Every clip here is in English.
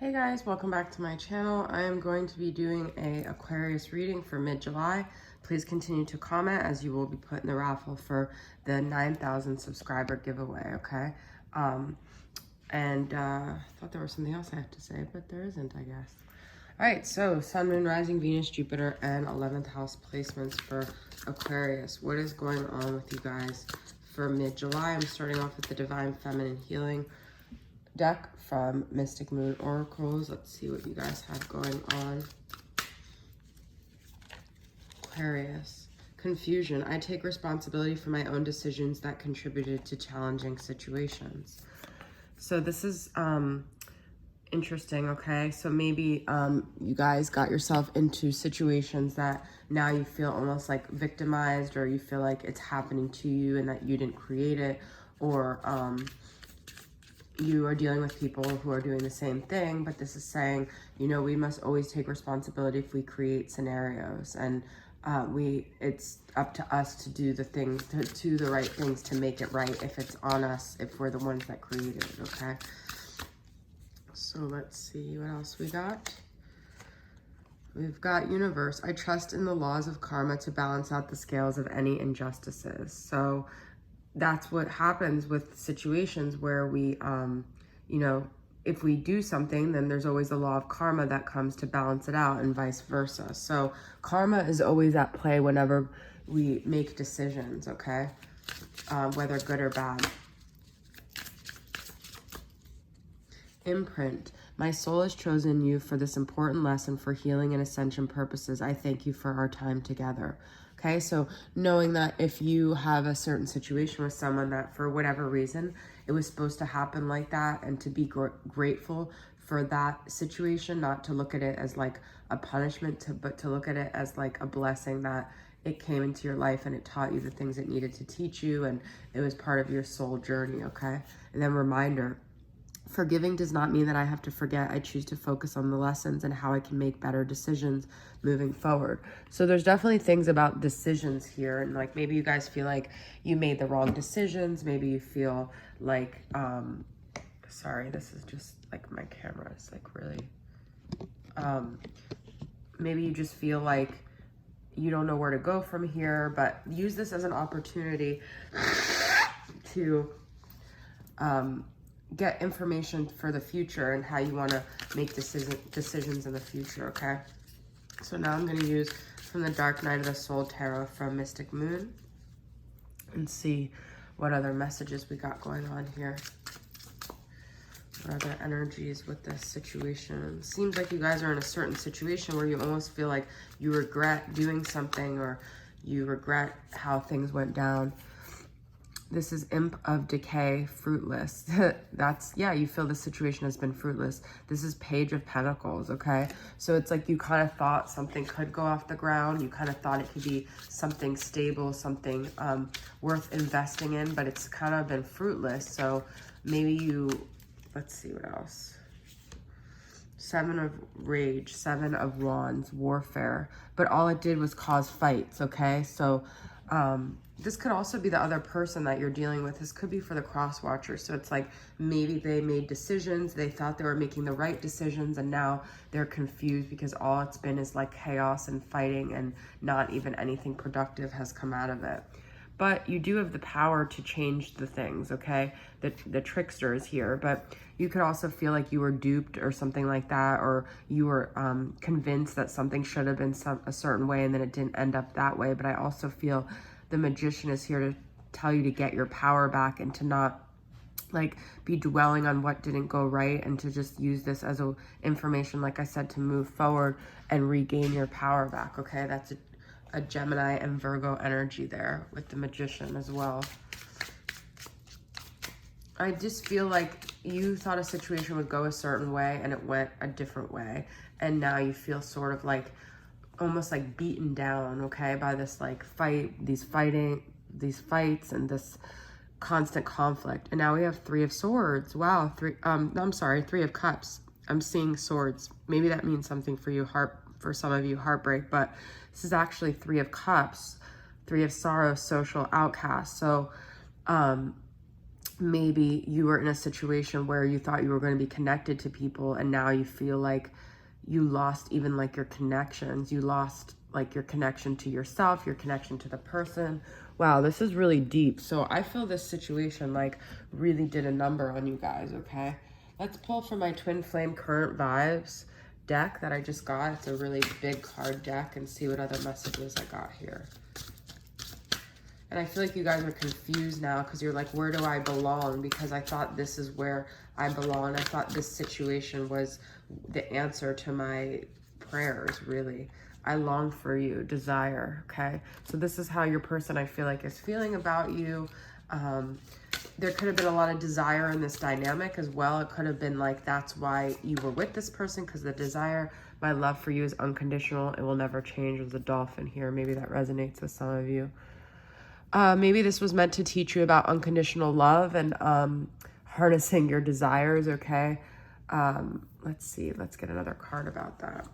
Hey guys, welcome back to my channel. I am going to be doing a Aquarius reading for mid-July. Please continue to comment as you will be put in the raffle for the 9,000 subscriber giveaway, okay? I thought there was something else I have to say, but there isn't, I guess. All right, so Sun, Moon, Rising, Venus, Jupiter, and 11th house placements for Aquarius. What is going on with you guys for mid-July? I'm starting off with the Divine Feminine Healing deck from Mystic Moon Oracles. Let's see what you guys have going on. Aquarius. Confusion. I take responsibility for my own decisions that contributed to challenging situations. So this is interesting, okay? So maybe you guys got yourself into situations that now you feel almost like victimized, or you feel like it's happening to you and that you didn't create it, or you are dealing with people who are doing the same thing. But this is saying, you know, we must always take responsibility if we create scenarios, and it's up to us to do the things, to do the right things to make it right, if it's on us, if we're the ones that created it, okay? So let's see what else we got. We've got Universe. I trust in the laws of karma to balance out the scales of any injustices. So that's what happens with situations where we, you know, if we do something, then there's always a law of karma that comes to balance it out, and vice versa. So karma is always at play whenever we make decisions, okay? Whether good or bad. Imprint. My soul has chosen you for this important lesson for healing and ascension purposes. I thank you for our time together. Okay, so knowing that if you have a certain situation with someone that for whatever reason, it was supposed to happen like that, and to be grateful for that situation, not to look at it as like a punishment, but to look at it as like a blessing, that it came into your life and it taught you the things it needed to teach you, and it was part of your soul journey, okay? And then reminder, forgiving does not mean that I have to forget. I choose to focus on the lessons and how I can make better decisions moving forward. So there's definitely things about decisions here. And like, maybe you guys feel like you made the wrong decisions. Maybe you feel like, sorry, this is just like my camera is like really, maybe you just feel like you don't know where to go from here, but use this as an opportunity to, get information for the future and how you want to make decisions in the future, okay? So now I'm going to use from the Dark Night of the Soul Tarot from Mystic Moon and see what other messages we got going on here. What other energies with this situation? It seems like you guys are in a certain situation where you almost feel like you regret doing something, or you regret how things went down. This is Imp of Decay, fruitless. That's, yeah, you feel the situation has been fruitless. This is Page of Pentacles, okay? So it's like you kind of thought something could go off the ground. You kind of thought it could be something stable, something worth investing in, but it's kind of been fruitless. So maybe you, let's see what else. Seven of Rage, Seven of Wands, Warfare. But all it did was cause fights, okay? So, this could also be the other person that you're dealing with. This could be for the cross watcher. So it's like maybe they made decisions, they thought they were making the right decisions, and now they're confused because all it's been is like chaos and fighting, and not even anything productive has come out of it. But you do have the power to change the things, okay? The trickster is here, but you could also feel like you were duped or something like that, or you were convinced that something should have been a certain way and then it didn't end up that way. But I also feel the Magician is here to tell you to get your power back, and to not like be dwelling on what didn't go right, and to just use this as information, like I said, to move forward and regain your power back, okay? That's a Gemini and Virgo energy there with the Magician as well. I just feel like you thought a situation would go a certain way and it went a different way, and now you feel sort of like almost like beaten down, okay, by this like these fights and this constant conflict. And now we have Three of Swords. Wow, Three of Cups. I'm seeing swords. Maybe that means something for you, for some of you, heartbreak, but this is actually Three of Cups, Three of Sorrow, social outcast. So maybe you were in a situation where you thought you were going to be connected to people, and now you feel like you lost even like your connections. You lost like your connection to yourself, your connection to the person. Wow, this is really deep. So I feel this situation like really did a number on you guys, okay? Let's pull from my Twin Flame Current Vibes deck that I just got. It's a really big card deck, and see what other messages I got here. And I feel like you guys are confused now because you're like, where do I belong? Because I thought this is where I belong. I thought this situation was the answer to my prayers, really. I long for you, desire, okay? So this is how your person, I feel like, is feeling about you. There could have been a lot of desire in this dynamic as well. It could have been like, that's why you were with this person, because the desire, my love for you is unconditional. It will never change. There's a dolphin here. Maybe that resonates with some of you. Maybe this was meant to teach you about unconditional love and harnessing your desires, okay? Let's see. Let's get another card about that.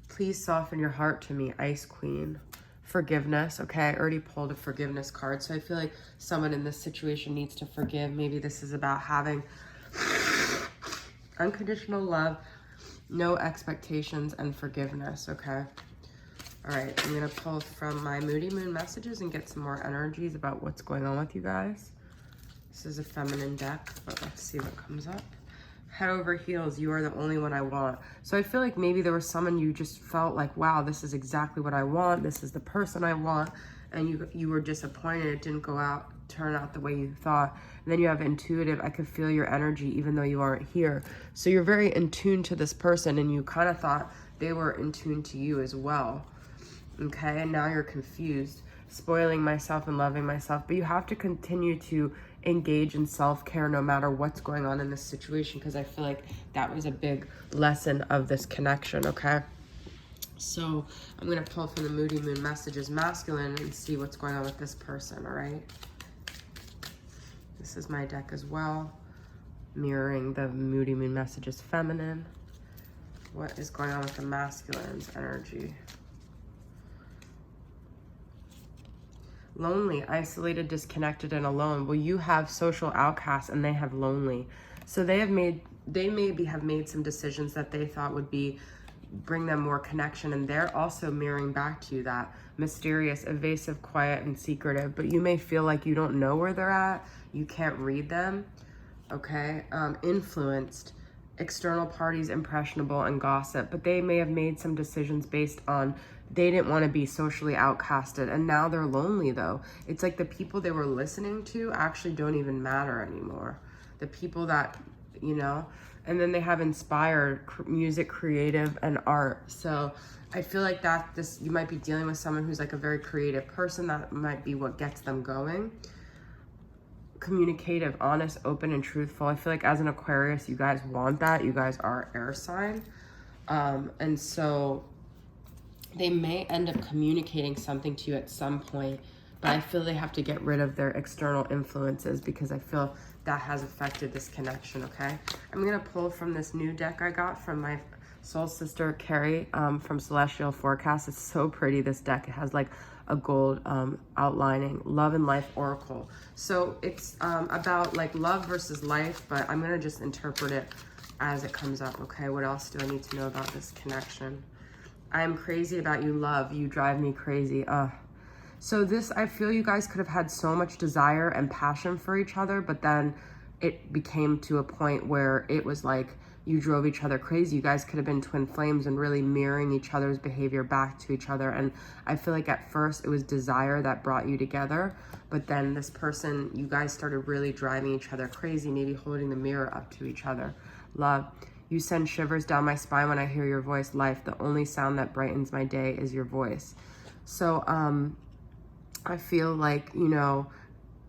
Please soften your heart to me, Ice Queen. Forgiveness, okay? I already pulled a forgiveness card, so I feel like someone in this situation needs to forgive. Maybe this is about having unconditional love, no expectations, and forgiveness, okay? All right, I'm going to pull from my Moody Moon messages and get some more energies about what's going on with you guys. This is a feminine deck, but let's see what comes up. Head over heels, you are the only one I want. So I feel like maybe there was someone you just felt like, wow, this is exactly what I want. This is the person I want. And you were disappointed. It didn't turn out the way you thought. And then you have intuitive, I could feel your energy even though you aren't here. So you're very in tune to this person, and you kind of thought they were in tune to you as well. Okay, and now you're confused, spoiling myself and loving myself. But you have to continue to engage in self-care no matter what's going on in this situation, because I feel like that was a big lesson of this connection, okay? So I'm going to pull from the Moody Moon messages, masculine, and see what's going on with this person, all right? This is my deck as well, mirroring the Moody Moon messages, feminine. What is going on with the masculine's energy? Lonely, isolated, disconnected, and alone. Well, you have social outcasts and they have lonely. So they maybe have made some decisions that they thought would bring them more connection, and they're also mirroring back to you that mysterious, evasive, quiet, and secretive. But you may feel like you don't know where they're at. You can't read them, okay? Influenced, external parties, impressionable, and gossip. But they may have made some decisions based on they didn't want to be socially outcasted, and now they're lonely though. It's like the people they were listening to actually don't even matter anymore. The people that, you know, and then they have inspired music, creative, and art. So I feel like you might be dealing with someone who's like a very creative person. That might be what gets them going. Communicative, honest, open, and truthful. I feel like as an Aquarius, you guys want that. You guys are air sign. And so they may end up communicating something to you at some point, but I feel they have to get rid of their external influences, because I feel that has affected this connection, okay? I'm going to pull from this new deck I got from my soul sister, Carrie, from Celestial Forecast. It's so pretty, this deck. It has like a gold outlining, Love and Life Oracle. So it's about like love versus life, but I'm going to just interpret it as it comes up, okay? What else do I need to know about this connection? I'm crazy about you, love. You drive me crazy. So this, I feel you guys could have had so much desire and passion for each other, but then it became to a point where it was like you drove each other crazy. You guys could have been twin flames and really mirroring each other's behavior back to each other. And I feel like at first it was desire that brought you together, but then this person, you guys started really driving each other crazy, maybe holding the mirror up to each other. Love. You send shivers down my spine when I hear your voice. Life, the only sound that brightens my day is your voice. So I feel like, you know,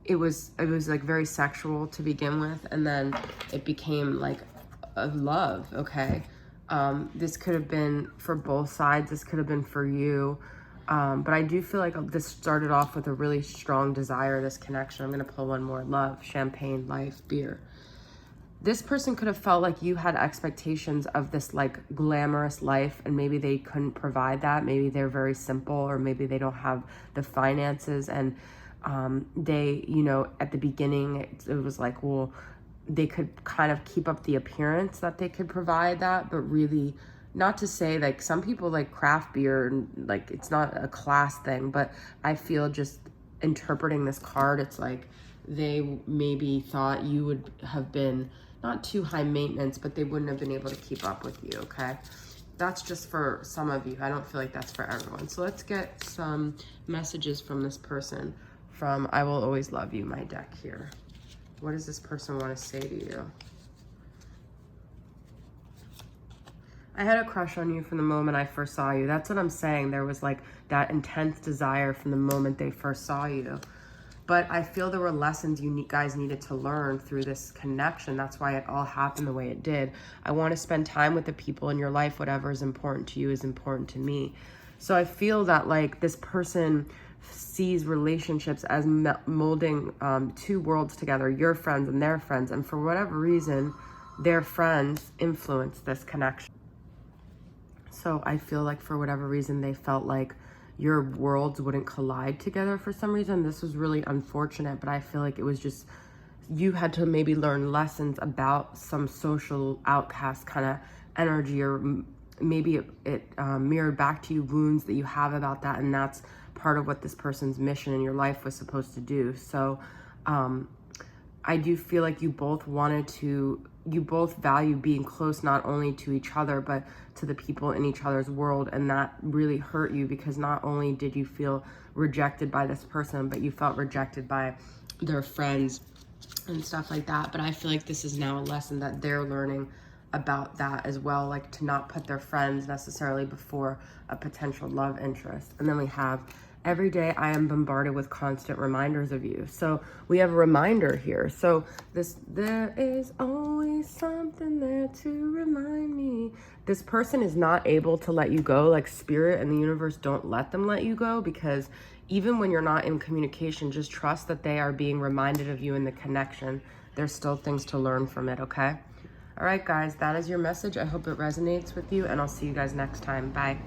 it was like very sexual to begin with, and then it became like a love, okay? This could have been for both sides. This could have been for you. But I do feel like this started off with a really strong desire, this connection. I'm going to pull one more. Love, champagne, life, beer. This person could have felt like you had expectations of this like glamorous life, and maybe they couldn't provide that. Maybe they're very simple, or maybe they don't have the finances. And They, you know, at the beginning, it was like, well, they could kind of keep up the appearance that they could provide that, but really, not to say, like, some people like craft beer and like it's not a class thing, but I feel just interpreting this card, it's like they maybe thought you would have been not too high maintenance, but they wouldn't have been able to keep up with you. Okay, that's just for some of you. I don't feel like that's for everyone. So let's get some messages from this person from I Will Always Love You, my deck here. What does this person want to say to you? I had a crush on you from the moment I first saw you. That's what I'm saying. There was like that intense desire from the moment they first saw you. But I feel there were lessons you guys needed to learn through this connection. That's why it all happened the way it did. I want to spend time with the people in your life. Whatever is important to you is important to me. So I feel that like this person sees relationships as molding two worlds together, your friends and their friends. And for whatever reason, their friends influence this connection. So I feel like for whatever reason, they felt like your worlds wouldn't collide together for some reason. This was really unfortunate, but I feel like it was just, you had to maybe learn lessons about some social outcast kind of energy, or maybe it mirrored back to you wounds that you have about that. And that's part of what this person's mission in your life was supposed to do. So I do feel like you both value being close, not only to each other, but to the people in each other's world. And that really hurt you, because not only did you feel rejected by this person, but you felt rejected by their friends and stuff like that. But I feel like this is now a lesson that they're learning about that as well, like to not put their friends necessarily before a potential love interest. And then we have, every day I am bombarded with constant reminders of you. So we have a reminder here. So there is always something there to remind me. This person is not able to let you go. Like spirit and the universe don't let them let you go, because even when you're not in communication, just trust that they are being reminded of you in the connection. There's still things to learn from it, okay? All right, guys, that is your message. I hope it resonates with you, and I'll see you guys next time. Bye.